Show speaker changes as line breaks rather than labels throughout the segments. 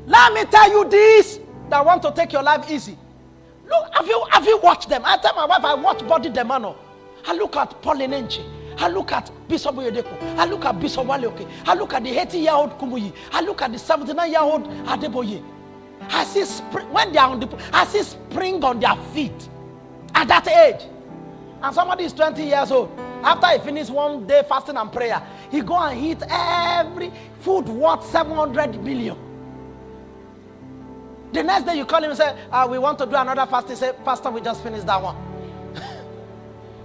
Let me tell you this, that want to take your life easy. Look, have you watched them? I tell my wife, I watch Body Demano. I look at Paul Enenche. I look at Bishop Oyedeko. I look at Bishop Waleoke. I look at the 80-year-old Kumuyi. I look at the 79-year-old Adeboye. I see when they are on the, I see spring on their feet at that age. And somebody is 20 years old. After he finished one day fasting and prayer, he go and eat every food worth 700 million. The next day you call him and say, we want to do another fast. He say, Pastor, we just finished that one.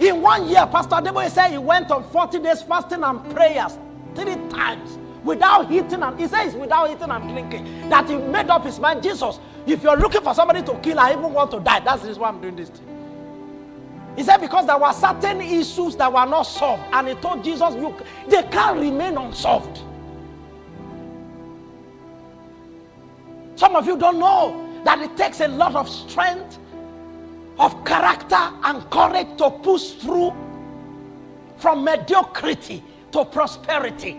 In 1 year, Pastor Adeboye said he went on 40 days fasting and prayers 3 times without eating, and he says without eating and drinking. That he made up his mind, Jesus, if you're looking for somebody to kill, I even want to die. That's the reason why I'm doing this thing. He said because there were certain issues that were not solved, and he told Jesus, they can't remain unsolved. Some of you don't know that it takes a lot of strength, of character and courage to push through from mediocrity to prosperity.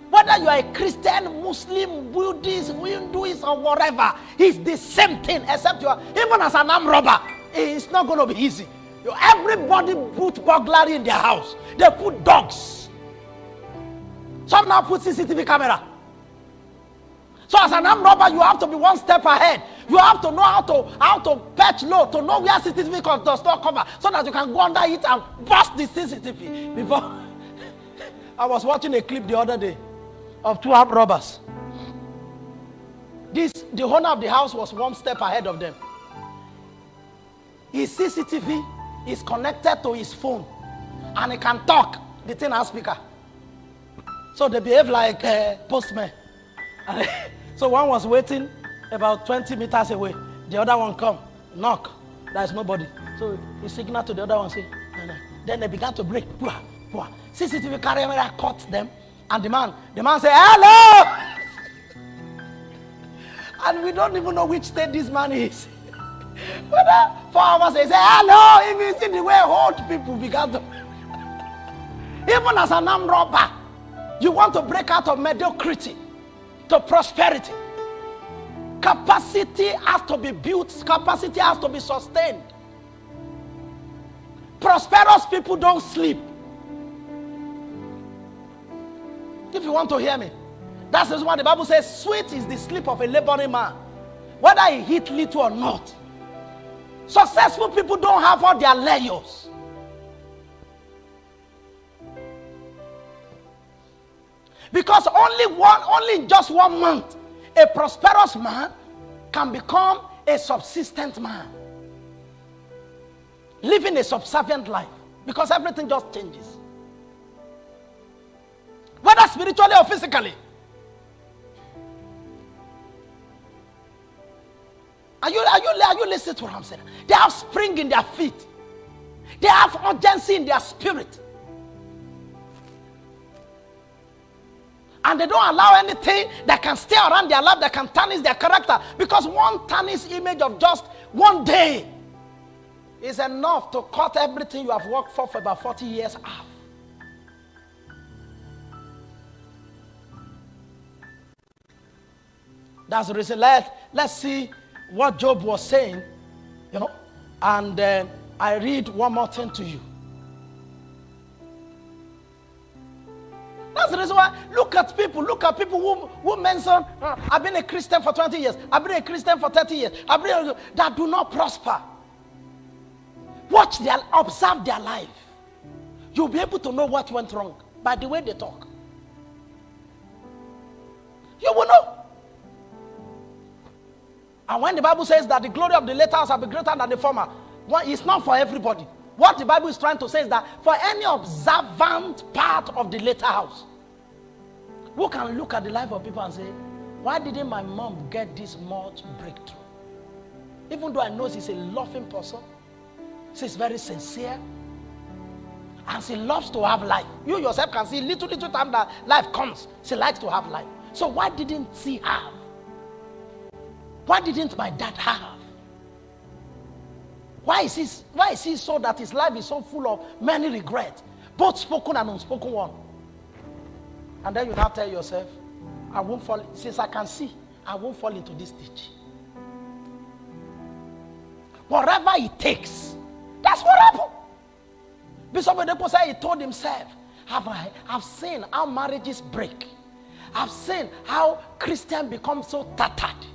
Whether you are a Christian, Muslim, Buddhist, Hinduist, or whatever, it's the same thing, except you are, even as an armed robber, it's not going to be easy. Everybody put burglary in their house. They put dogs. Some now put CCTV camera. So as an armed robber, you have to be one step ahead. You have to know how to patch low, to know where CCTV does not cover, so that you can go under it and bust the CCTV. Before I was watching a clip the other day of 2 armed robbers. The owner of the house was one step ahead of them. His CCTV is connected to his phone, and he can talk. The thing has speaker. So they behave like postmen. So one was waiting about 20 meters away. The other one come, knock. There's nobody. So he signaled to the other one, say, no. Then they began to break. CCTV camera caught them, and the man said, hello! And we don't even know which state this man is. But 4 hours they say, hello! If you see the way old people began to... Even as an armed robber, you want to break out of mediocrity to prosperity. Capacity has to be built. Capacity has to be sustained. Prosperous people don't sleep. If you want to hear me, that's what the Bible says. Sweet is the sleep of a laboring man, whether he eat little or not. Successful people don't have all their layers. Because only in just 1 month, a prosperous man can become a subsistent man, living a subservient life, because everything just changes, whether spiritually or physically. Are you listening to what I'm saying? They have spring in their feet. They have urgency in their spirit. And they don't allow anything that can stay around their life that can tarnish their character. Because one tarnished image of just 1 day is enough to cut everything you have worked for about 40 years off. That's the reason. Let's see what Job was saying, and I read one more thing to you. That's the reason why, look at people who mention, I've been a Christian for 20 years, I've been a Christian for 30 years, that do not prosper. Observe their life. You'll be able to know what went wrong by the way they talk. You will know. And when the Bible says that the glory of the latter house will be greater than the former, it's not for everybody. What the Bible is trying to say is that for any observant part of the latter house, who can look at the life of people and say, why didn't my mom get this much breakthrough? Even though I know she's a loving person, she's very sincere, and she loves to have life. You yourself can see little time that life comes, she likes to have life. So why didn't she have? Why didn't my dad have? Why is he so that his life is so full of many regrets, both spoken and unspoken one? And then you now tell yourself, I won't fall, since I can see, I won't fall into this ditch. Whatever it takes. That's what happened. Bishop Oyedepo said he told himself, I've seen how marriages break. I've seen how Christians become so tattered.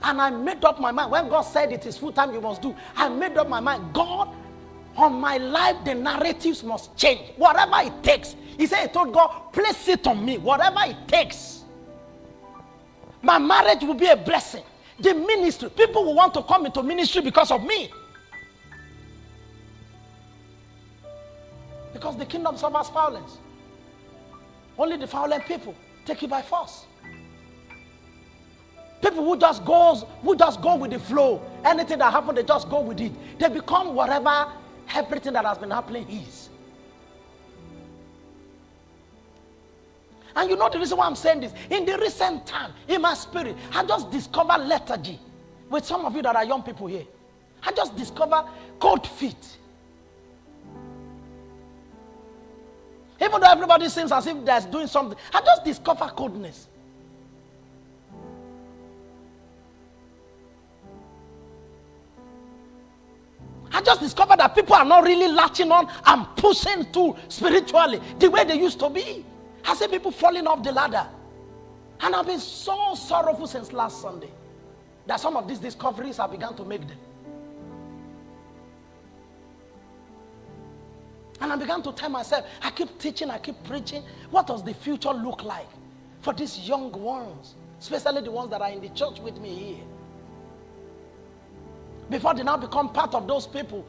And I made up my mind. When God said it is full time you must do, I made up my mind. God, on my life, the narratives must change. Whatever it takes. He said, he told God, place it on me. Whatever it takes. My marriage will be a blessing. The ministry, people will want to come into ministry because of me. Because the kingdom suffers violence. Only the violent people take it by force. People who just go with the flow. Anything that happens, they just go with it. They become whatever everything that has been happening is. And you know the reason why I'm saying this? In the recent time, in my spirit, I just discovered lethargy. With some of you that are young people here, I just discovered cold feet. Even though everybody seems as if they're doing something, I just discovered coldness. I just discovered that people are not really latching on and pushing through spiritually the way they used to be. I see people falling off the ladder. And I've been so sorrowful since last Sunday that some of these discoveries have begun to make them. And I began to tell myself, I keep teaching, I keep preaching. What does the future look like for these young ones, especially the ones that are in the church with me here? Before they now become part of those people,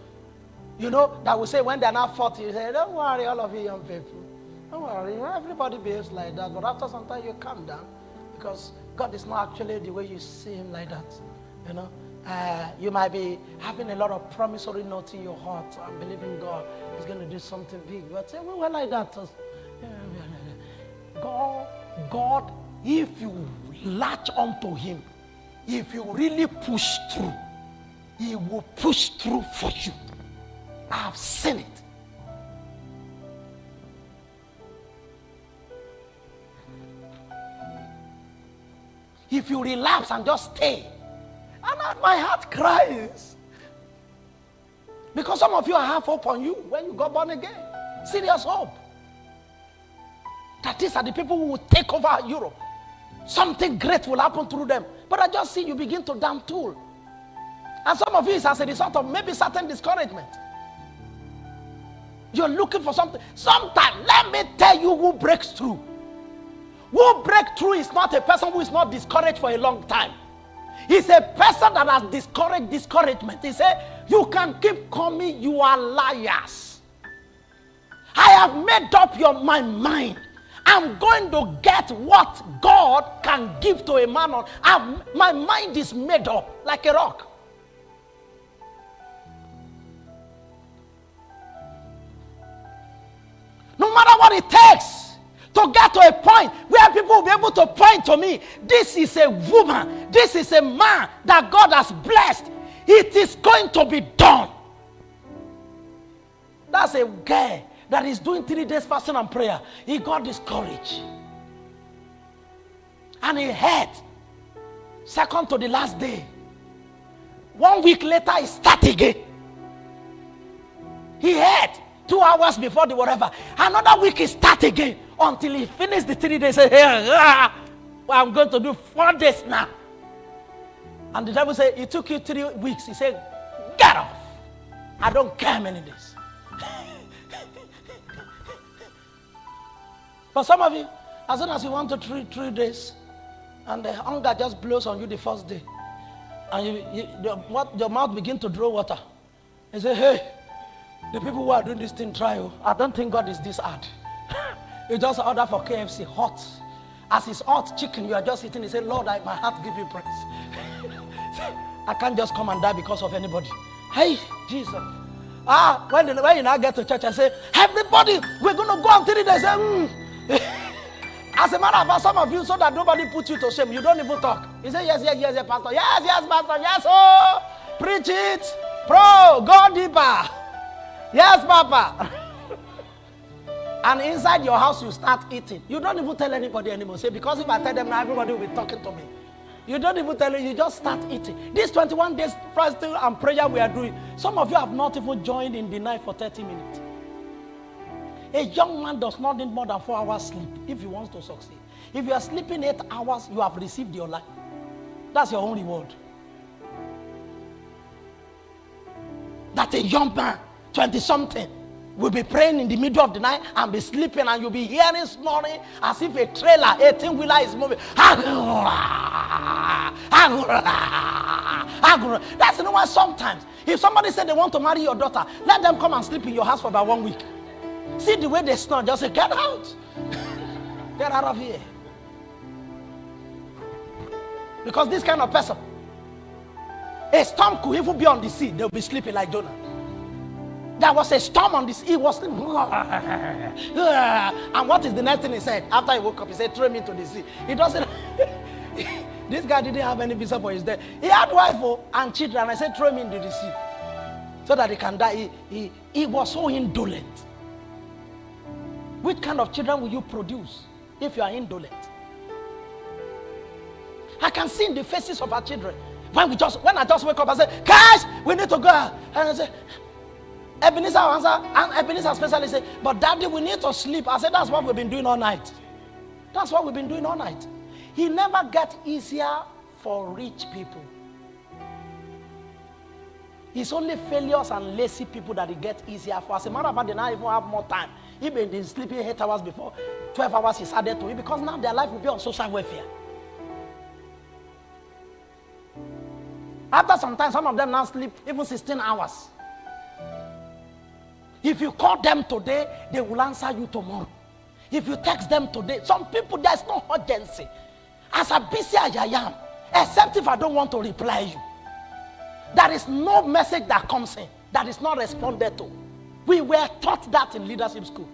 you know, that will say when they're now 40, you say, don't worry, all of you young people. Don't worry, everybody behaves like that. But after some time, you calm down. Because God is not actually the way you see him like that. You know, you might be having a lot of promissory notes in your heart and believing God is going to do something big. But say, well, like that. God, if you latch onto him, if you really push through, he will push through for you. I have seen it. If you relapse and just stay, and my heart cries. Because some of you have hope on you when you got born again. Serious hope. That these are the people who will take over Europe. Something great will happen through them. But I just see you begin to damn tool. And some of you is as a result of maybe certain discouragement. You're looking for something. Sometimes, let me tell you who breaks through. Who breaks through is not a person who is not discouraged for a long time. He's a person that has discouraged discouragement. He said, you can keep coming, you are liars. I have made up my mind. I'm going to get what God can give to a man. My mind is made up like a rock. No matter what it takes to get to a point where people will be able to point to me, this is a woman, this is a man that God has blessed. It is going to be done. That's a guy that is doing 3 days fasting and prayer. He got discouraged. And he had, second to the last day. 1 week later, he started again. He had 2 hours before the whatever. Another week he start again until he finished the 3 days. Say, well, I'm going to do 4 days now. And the devil said, it took you 3 weeks. He said, get off. I don't care how many days. But some of you, as soon as you want to 3 days, and the hunger just blows on you the first day, and your mouth begin to draw water. You say, hey, the people who are doing this thing try. I don't think God is this hard. You just order for KFC hot. As it's hot chicken, you are just eating. You say, Lord, my heart give you praise. I can't just come and die because of anybody. Hey, Jesus. When you now get to church, I say, everybody, we're going to go on 3 days. As a matter of fact, some of you, so that nobody puts you to shame, you don't even talk. You say, yes, pastor. Yes, pastor. Yes, oh, preach it. Go deeper. Yes, Papa. And inside your house, you start eating. You don't even tell anybody anymore. Say, because if I tell them now, everybody will be talking to me. You don't even tell you just start eating. This 21 days fasting and prayer we are doing, some of you have not even joined in the night for 30 minutes. A young man does not need more than 4 hours sleep if he wants to succeed. If you are sleeping 8 hours, you have received your life. That's your own reward. That a young man, 20-something, will be praying in the middle of the night and be sleeping, and you'll be hearing snoring as if a trailer, 18-wheeler is moving. That's the reason why sometimes, if somebody said they want to marry your daughter, let them come and sleep in your house for about 1 week. See the way they snore, just say, get out. Get out of here. Because this kind of person, a storm could even be on the sea, they'll be sleeping like Jonah. There was a storm on the sea, he was sleeping. And what is the next thing he said? After he woke up, he said, throw me into the sea. He doesn't. This guy didn't have any visa for his death. He had wife and children. I said, throw me into the sea so that he can die. He was so indolent. Which kind of children will you produce if you are indolent? I can see in the faces of our children. When I just wake up, I say, guys, we need to go. And I say, Ebenezer answer, and Ebenezer especially say, but daddy, we need to sleep. I said, that's what we've been doing all night. That's what we've been doing all night. He never gets easier for rich people. It's only failures and lazy people that it gets easier for. As a matter of fact, they now even have more time. Even been sleeping 8 hours before, 12 hours is added to it, because now their life will be on social welfare. After some time, some of them now sleep even 16 hours. If you call them today, they will answer you tomorrow. If you text them today, some people, there's no urgency. As busy as I am, except if I don't want to reply you, there is no message that comes in that is not responded to. We were taught that in leadership school.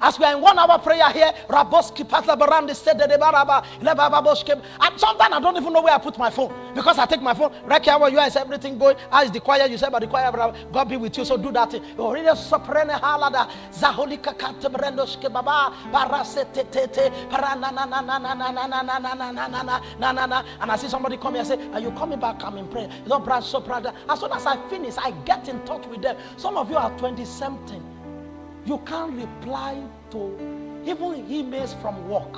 As we are in 1 hour prayer here, Raboski Patlabarandi said the Baraba, and sometimes I don't even know where I put my phone, because I take my phone, right here where you are, is everything going? How is the choir? You say, but the choir, God be with you, so do that. And I see somebody come here and say, are you coming back? I'm in prayer. As soon as I finish, I get in touch with them. Some of you are 20-something. You can't reply to even emails from work.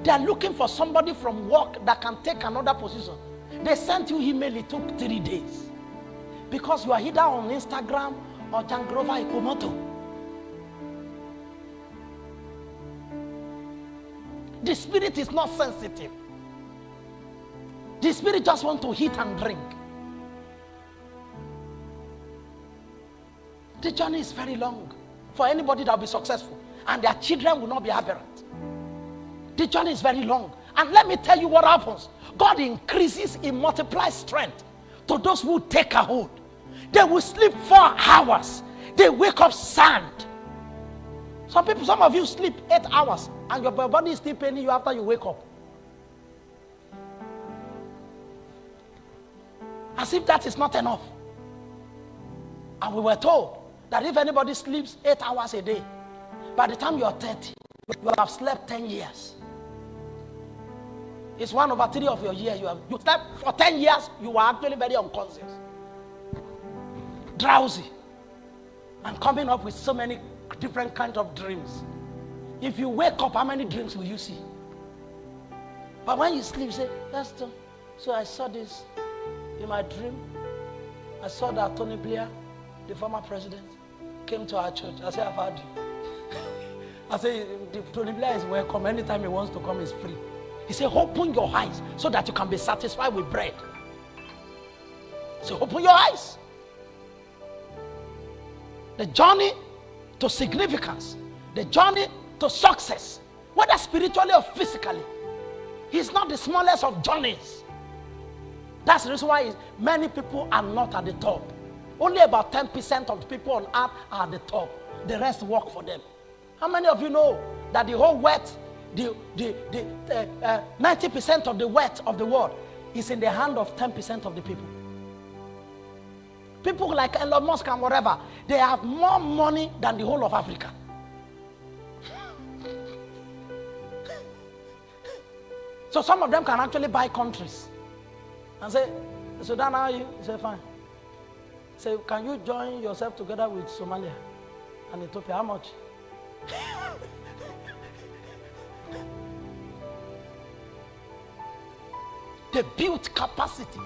They are looking for somebody from work that can take another position. They sent you email, it took 3 days. Because you are either on Instagram or Jangrova Ikomoto. The spirit is not sensitive. The spirit just wants to eat and drink. The journey is very long for anybody that will be successful, and their children will not be aberrant. The journey is very long. And let me tell you what happens. God increases, He multiplies strength to those who take a hold. They will sleep 4 hours. They wake up sand. Some of you sleep 8 hours, and your body is still paining you after you wake up. As if that is not enough. And we were told that if anybody sleeps 8 hours a day, by the time you are 30, you have slept 10 years. It's 1/3 of your year. You slept for 10 years, you were actually very unconscious, drowsy, and coming up with so many different kinds of dreams. If you wake up, how many dreams will you see? But when you sleep, you say, Pastor, so I saw this in my dream. I saw that Tony Blair, the former president, came to our church. I said, I've heard you. I said, Tony Blair is welcome. Anytime he wants to come, he's free. He said, open your eyes so that you can be satisfied with bread. So open your eyes. The journey to significance, the journey to success, whether spiritually or physically, is not the smallest of journeys. That's the reason why many people are not at the top. Only about 10% of the people on earth are at the top. The rest work for them. How many of you know that the whole wealth, 90% of the wealth of the world is in the hand of 10% of the people? People like Elon Musk and whatever, they have more money than the whole of Africa. So some of them can actually buy countries and say, Sudan, how are you? He said, fine. Say, can you join yourself together with Somalia and Ethiopia? How much? They built capacity.